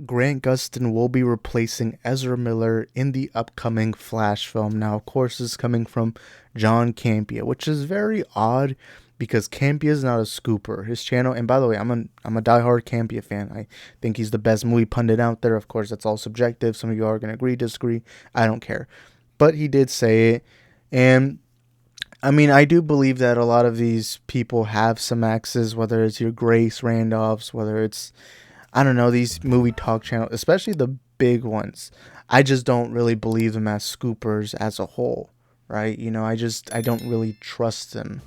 Grant Gustin will be replacing Ezra Miller in the upcoming Flash film. Now, of course, this is coming from John Campea, which is very odd because Campea is not a scooper. His channel, and by the way, I'm a diehard Campea fan. I think he's the best movie pundit out there. Of course, that's all subjective. Some of you are going to agree, disagree. I don't care. But he did say it. And I mean, I do believe that a lot of these people have some axes, whether it's your Grace Randolphs, whether it's, I don't know, these movie talk channels, especially the big ones. I just don't really believe them as scoopers as a whole, right? I don't really trust them.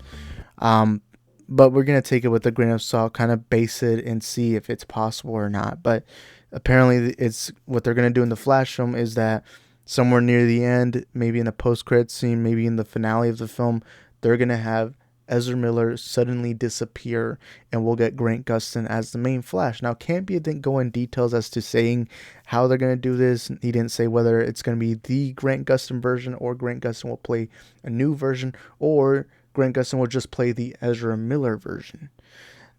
Um, but we're going to take it with a grain of salt, kind of base it and see if it's possible or not. But apparently it's what they're going to do in the Flash film is that somewhere near the end, maybe in a post-credit scene, maybe in the finale of the film, they're going to have Ezra Miller suddenly disappear and we'll get Grant Gustin as the main Flash. Now, Campea didn't go in details as to saying how they're going to do this. He didn't say whether it's going to be the Grant Gustin version or Grant Gustin will play a new version or Grant Gustin will just play the Ezra Miller version.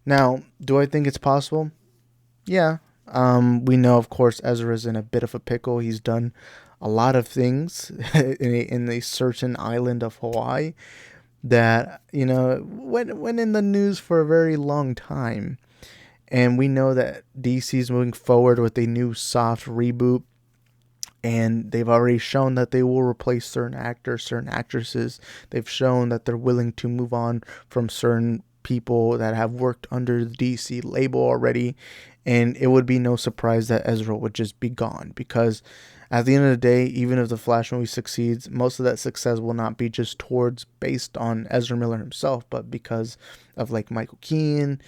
Now, do I think it's possible? Yeah. We know, of course, Ezra's in a bit of a pickle. He's done a lot of things in a certain island of Hawaii that, went in the news for a very long time. And we know that DC is moving forward with a new soft reboot. And they've already shown that they will replace certain actors, certain actresses. They've shown that they're willing to move on from certain people that have worked under the DC label already. And it would be no surprise that Ezra would just be gone. Because at the end of the day, even if the Flash movie succeeds, most of that success will not be just based on Ezra Miller himself, but because of like Michael Keaton,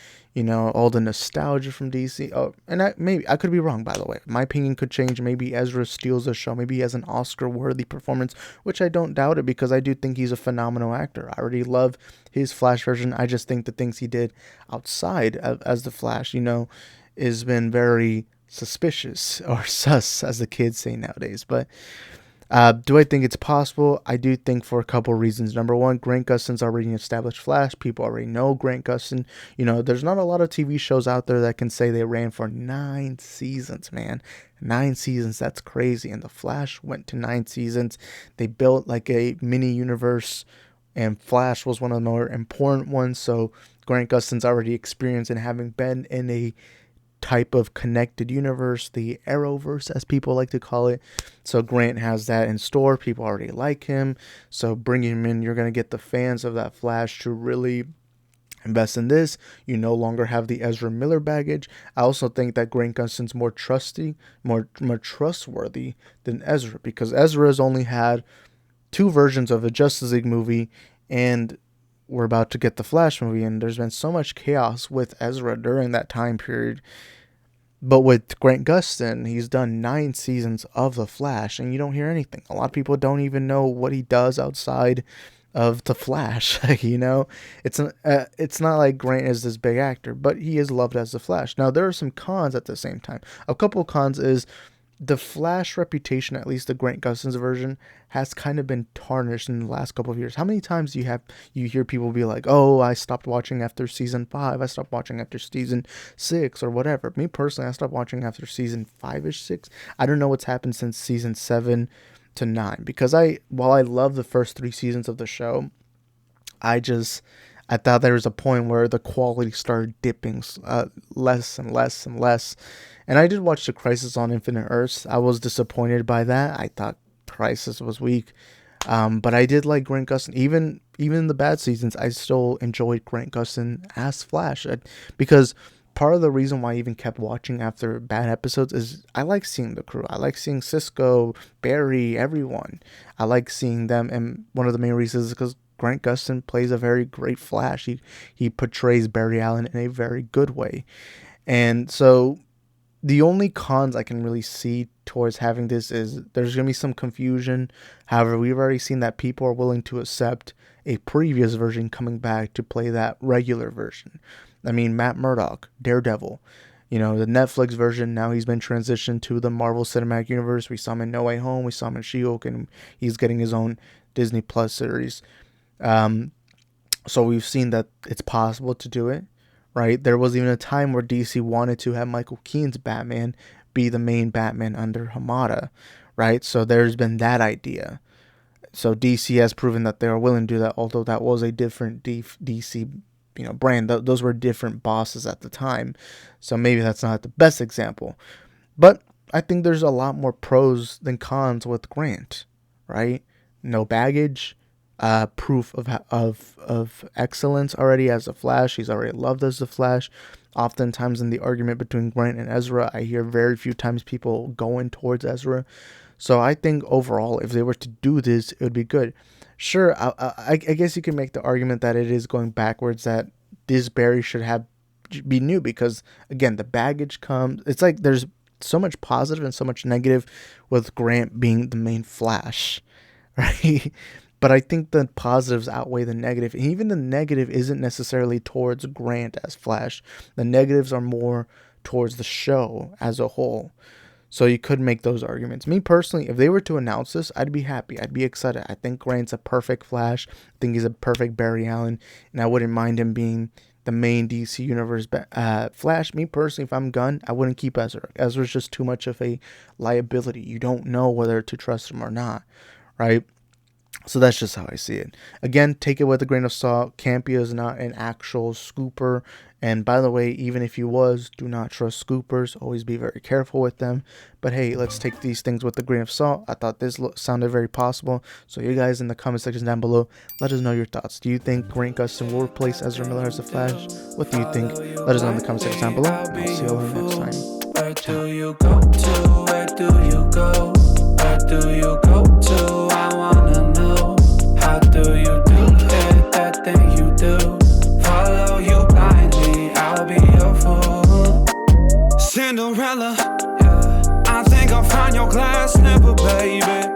all the nostalgia from DC. Oh, and I could be wrong, by the way. My opinion could change. Maybe Ezra steals the show. Maybe he has an Oscar-worthy performance, which I don't doubt it because I do think he's a phenomenal actor. I already love his Flash version. I just think the things he did outside as the Flash, has been very suspicious or sus, as the kids say nowadays. But do I think it's possible? I do think for a couple reasons. Number one, Grant Gustin's already an established Flash. People already know Grant Gustin. There's not a lot of TV shows out there that can say they ran for 9 seasons, man. 9 seasons, that's crazy. And The Flash went to 9 seasons. They built like a mini universe, and Flash was one of the more important ones. So Grant Gustin's already experienced in having been in a type of connected universe, the Arrowverse as people like to call it. So Grant has that in store. People already like him, so bringing him in, you're going to get the fans of that Flash to really invest in this. You no longer have the Ezra Miller baggage. I also think that Grant Gustin's more trustworthy than Ezra, because Ezra has only had 2 versions of a Justice League movie, and we're about to get the Flash movie, and there's been so much chaos with Ezra during that time period. But with Grant Gustin, he's done 9 seasons of the Flash, and you don't hear anything. A lot of people don't even know what he does outside of the Flash. It's not like Grant is this big actor, but he is loved as the Flash. Now, there are some cons at the same time. A couple of cons is the Flash reputation, at least the Grant Gustin's version, has kind of been tarnished in the last couple of years. How many times do you hear people be like, "Oh, I stopped watching after season 5. I stopped watching after season 6 or whatever." Me personally, I stopped watching after season 5ish, 6. I don't know what's happened since season 7 to 9, because while I love the first 3 seasons of the show, I thought there was a point where the quality started dipping less and less and less. And I did watch The Crisis on Infinite Earths. I was disappointed by that. I thought Crisis was weak. But I did like Grant Gustin. Even in the bad seasons, I still enjoyed Grant Gustin as Flash. Because part of the reason why I even kept watching after bad episodes is I like seeing the crew. I like seeing Cisco, Barry, everyone. I like seeing them. And one of the main reasons is because Grant Gustin plays a very great Flash. He portrays Barry Allen in a very good way. And so the only cons I can really see towards having this is there's going to be some confusion. However, we've already seen that people are willing to accept a previous version coming back to play that regular version. I mean, Matt Murdock, Daredevil, the Netflix version, now he's been transitioned to the Marvel Cinematic Universe. We saw him in No Way Home. We saw him in She-Hulk, and he's getting his own Disney Plus series. So we've seen that it's possible to do it, right? There was even a time where DC wanted to have Michael Keaton's Batman be the main Batman under Hamada, right? So there's been that idea. So DC has proven that they are willing to do that, although that was a different DC, brand. Those were different bosses at the time. So maybe that's not the best example. But I think there's a lot more pros than cons with Grant, right? No baggage, proof of excellence already as a Flash. He's already loved as the Flash. Oftentimes in the argument between Grant and Ezra, I hear very few times people going towards Ezra. So I think overall, if they were to do this, it would be good. Sure, I guess you can make the argument that it is going backwards, that this Barry should be new, because again, the baggage comes. It's like there's so much positive and so much negative with Grant being the main Flash, right? But I think the positives outweigh the negative. And even the negative isn't necessarily towards Grant as Flash. The negatives are more towards the show as a whole. So you could make those arguments. Me personally, if they were to announce this, I'd be happy. I'd be excited. I think Grant's a perfect Flash. I think he's a perfect Barry Allen. And I wouldn't mind him being the main DC Universe Flash. Me personally, if I'm Gunn, I wouldn't keep Ezra. Ezra's just too much of a liability. You don't know whether to trust him or not, right? So that's just how I see it. Again, take it with a grain of salt. Campea is not an actual scooper. And by the way, even if he was, do not trust scoopers. Always be very careful with them. But hey, let's take these things with a grain of salt. I thought this sounded very possible. So you guys in the comment section down below, let us know your thoughts. Do you think Grant Gustin will replace Ezra Miller as the Flash? What do you think? Let us know in the comment section down below. And I'll see you all next time. Where do you go to? Where do you go? Where do you go to? I wanna know. How do you do it? That thing you do. Follow you blindly, I'll be your fool. Cinderella, yeah. I think I'll find your glass slipper, baby.